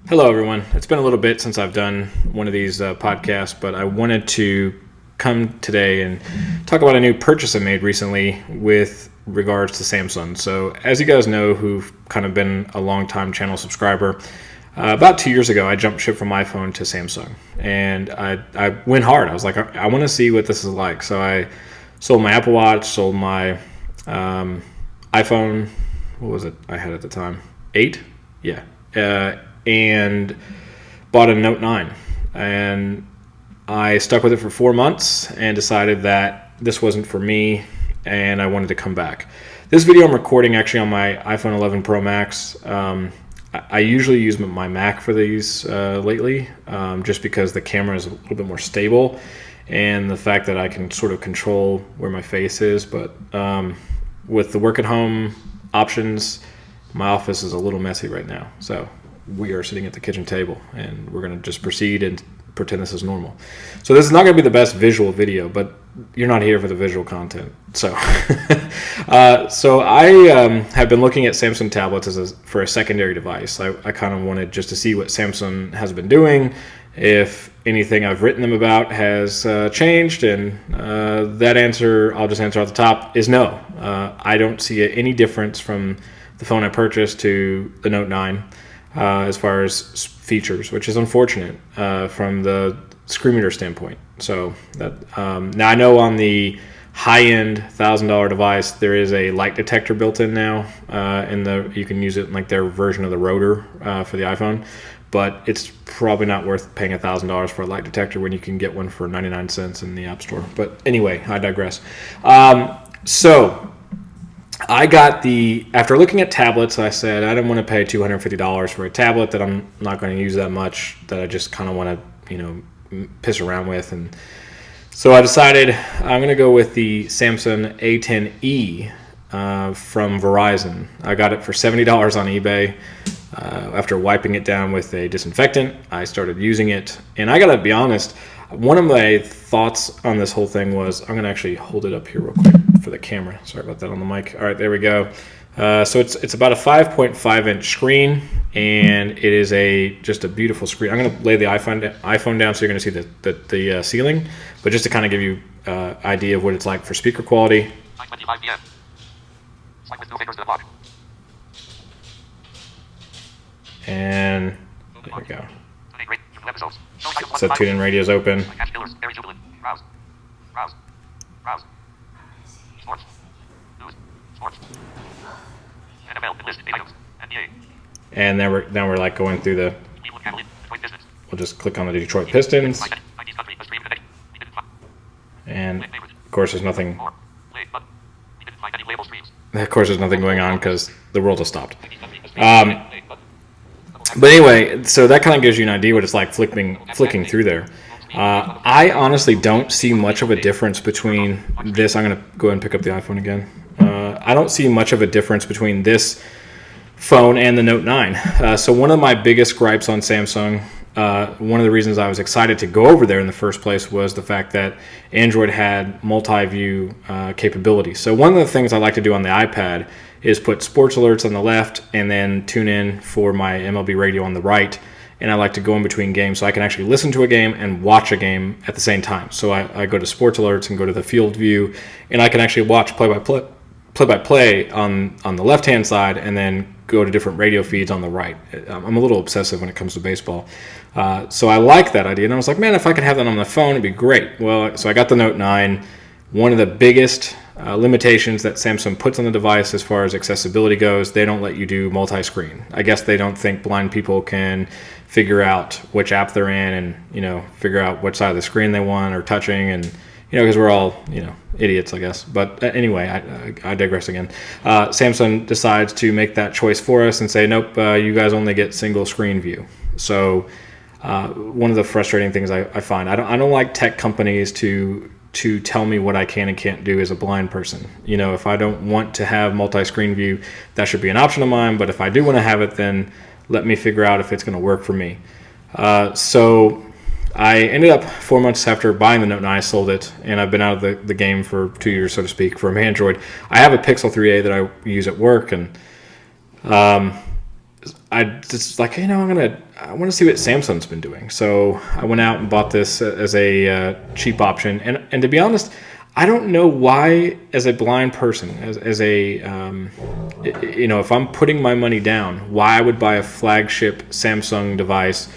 Hello, everyone. It's been a little bit since I've done one of these podcasts, but I wanted to come today and talk about a new purchase I made recently with regards to Samsung. So, as you guys know, who've kind of been a long-time channel subscriber, about 2 years ago, I jumped ship from iPhone to Samsung, and I went hard. I was like, I want to see what this is like. So I sold my Apple Watch, sold my iPhone. What was it I had at the time? 8? Yeah. And bought a Note 9. And I stuck with it for 4 months and decided that this wasn't for me and I wanted to come back. This video I'm recording actually on my iPhone 11 Pro Max. I usually use my Mac for these lately, just because the camera is a little bit more stable and the fact that I can sort of control where my face is. But with the work at home options, my office is a little messy right now. So we are sitting at the kitchen table and we're going to just proceed and pretend this is normal. So this is not going to be the best visual video, but you're not here for the visual content. So so I have been looking at Samsung tablets for a secondary device. I kind of wanted just to see what Samsung has been doing, if anything I've written them about has changed, and that answer, I'll just answer off the top, is no. I don't see any difference from the phone I purchased to the Note 9 as far as features, which is unfortunate from the screen reader standpoint. So that now I know on the high-end $1,000 device there is a light detector built in now, you can use it in like their version of the rotor for the iPhone, but it's probably not worth paying $1,000 for a light detector when you can get one for 99 cents in the App Store. But anyway, I digress. So I got after looking at tablets, I said I didn't want to pay $250 for a tablet that I'm not going to use that much, that I just kind of want to, piss around with. And so I decided I'm going to go with the Samsung A10e from Verizon. I got it for $70 on eBay. After wiping it down with a disinfectant, I started using it. And I got to be honest, one of my thoughts on this whole thing was, I'm going to actually hold it up here real quick for the camera. Sorry about that on the mic. All right, there we go. So it's about a 5.5 inch screen, and it is just a beautiful screen. I'm going to lay the iPhone down so you're going to see the ceiling, but just to kind of give you idea of what it's like for speaker quality. And there we go. So tune-in radio's open. And now we're like going through we'll just click on the Detroit Pistons. And of course there's nothing going on because the world has stopped. But anyway, so that kind of gives you an idea what it's like flicking through there. I honestly don't see much of a difference between this. I'm going to go ahead and pick up the iPhone again. I don't see much of a difference between this phone and the Note 9. So one of my biggest gripes on Samsung, one of the reasons I was excited to go over there in the first place, was the fact that Android had multi-view capability. So one of the things I like to do on the iPad is put sports alerts on the left and then tune in for my MLB radio on the right. And I like to go in between games so I can actually listen to a game and watch a game at the same time. So I go to sports alerts and go to the field view, and I can actually watch play-by-play on the left-hand side and then go to different radio feeds on the right. I'm a little obsessive when it comes to baseball. So I like that idea. And I was like, man, if I could have that on the phone, it'd be great. Well, so I got the Note 9. One of the biggest limitations that Samsung puts on the device as far as accessibility goes, they don't let you do multi-screen. I guess they don't think blind people can figure out which app they're in and, figure out which side of the screen they want or touching, and, because we're all, idiots, I guess. But anyway, I digress again. Samsung decides to make that choice for us and say, nope, you guys only get single screen view. So one of the frustrating things I find, I don't like tech companies to tell me what I can and can't do as a blind person. If I don't want to have multi-screen view, that should be an option of mine. But if I do want to have it, then let me figure out if it's going to work for me. So I ended up 4 months after buying the Note 9, I sold it, and I've been out of the game for 2 years, so to speak, from Android. I have a Pixel 3a that I use at work, and I just like, I want to see what Samsung's been doing. So I went out and bought this as a cheap option. And to be honest, I don't know why, as a blind person, as a, if I'm putting my money down, why I would buy a flagship Samsung device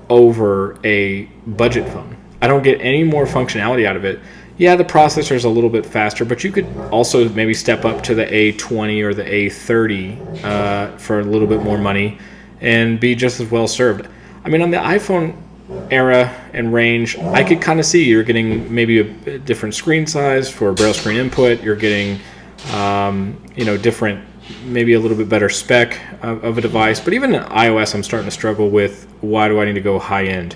over a budget phone. I don't get any more functionality out of it. Yeah, the processor is a little bit faster, but you could also maybe step up to the A20 or the A30 for a little bit more money and be just as well served. I mean, on the iPhone era and range, I could kind of see you're getting maybe a different screen size for braille screen input. You're getting, different, maybe a little bit better spec of a device. But even in iOS, I'm starting to struggle with, why do I need to go high end?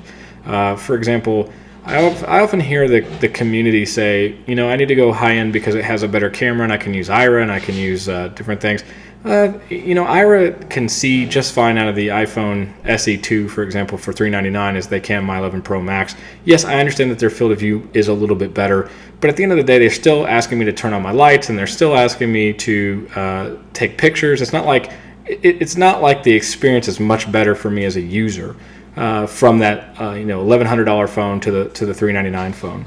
For example, I often hear the community say, I need to go high end because it has a better camera and I can use Ira and I can use different things. Ira can see just fine out of the iPhone SE2, for example, for $399 as they can my 11 Pro Max. Yes, I understand that their field of view is a little bit better, but at the end of the day, they're still asking me to turn on my lights and they're still asking me to take pictures. It's not like the experience is much better for me as a user. From that $1,100 phone to the $399 phone.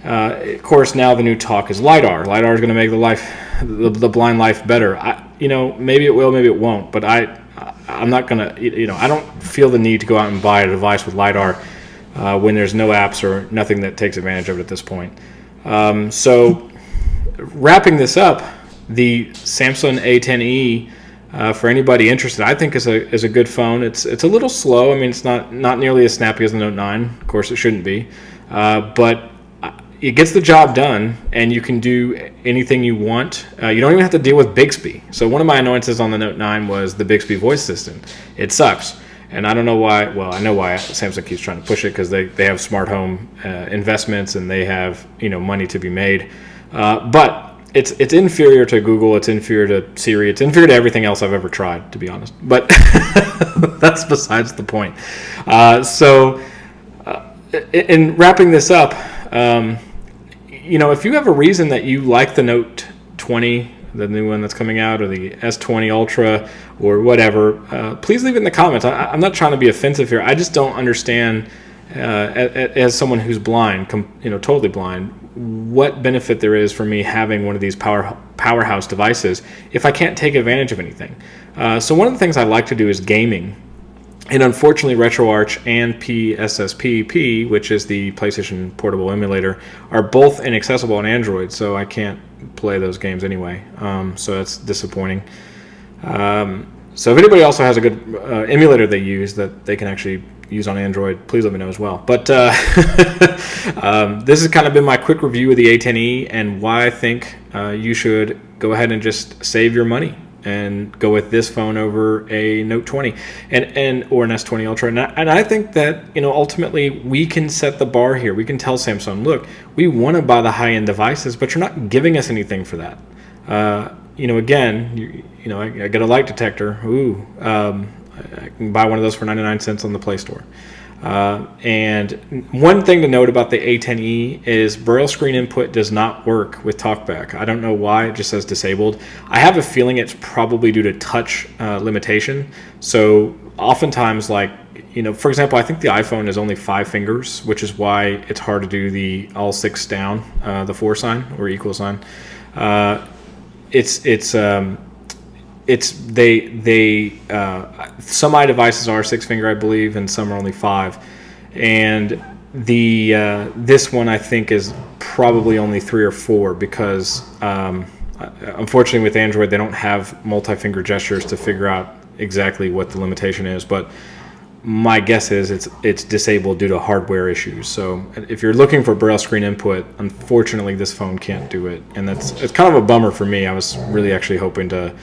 Of course, now the new talk is LiDAR. LiDAR is going to make the blind life better. Maybe it will, maybe it won't. But I'm not going to. I don't feel the need to go out and buy a device with LiDAR when there's no apps or nothing that takes advantage of it at this point. So, wrapping this up, the Samsung A10e. For anybody interested, I think is a good phone. It's a little slow. I mean, it's not nearly as snappy as the Note 9. Of course, it shouldn't be, but it gets the job done, and you can do anything you want. You don't even have to deal with Bixby. So one of my annoyances on the Note 9 was the Bixby voice assistant. It sucks, and I don't know why. Well, I know why Samsung keeps trying to push it, because they have smart home investments and they have money to be made, but it's inferior to Google, it's inferior to Siri, it's inferior to everything else I've ever tried, to be honest. But that's besides the point. In wrapping this up, if you have a reason that you like the Note 20, the new one that's coming out, or the S20 Ultra, or whatever, please leave it in the comments. I'm not trying to be offensive here. I just don't understand, as someone who's blind, totally blind, what benefit there is for me having one of these powerhouse devices if I can't take advantage of anything. So one of the things I like to do is gaming. And unfortunately, RetroArch and PSSPP, which is the PlayStation Portable Emulator, are both inaccessible on Android, so I can't play those games anyway. So that's disappointing. So if anybody also has a good emulator they use that they can actually use on Android, please let me know as well. But this has kind of been my quick review of the A10e and why I think you should go ahead and just save your money and go with this phone over a Note 20 or an S20 Ultra. And I think that ultimately we can set the bar here. We can tell Samsung, look, we want to buy the high-end devices, but you're not giving us anything for that. Again, I get a light detector. I can buy one of those for 99 cents on the Play Store. And one thing to note about the A10e is braille screen input does not work with TalkBack. I don't know why, it just says disabled. I have a feeling it's probably due to touch limitation. So oftentimes, for example, I think the iPhone is only 5 fingers, which is why it's hard to do the all 6 down, the $for sign or equal sign. Some iDevices are 6 finger, I believe, and some are only 5. And this one I think is probably only 3 or 4 because unfortunately with Android they don't have multi-finger gestures to figure out exactly what the limitation is. But my guess is it's disabled due to hardware issues. So if you're looking for braille screen input, unfortunately this phone can't do it, and it's kind of a bummer for me. I was really actually hoping to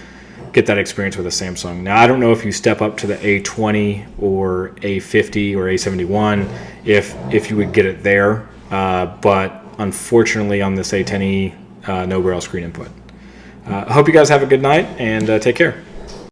get that experience with a Samsung. Now, I don't know if you step up to the A20 or A50 or A71 if you would get it there, but unfortunately on this A10e, no braille screen input. I hope you guys have a good night, and take care.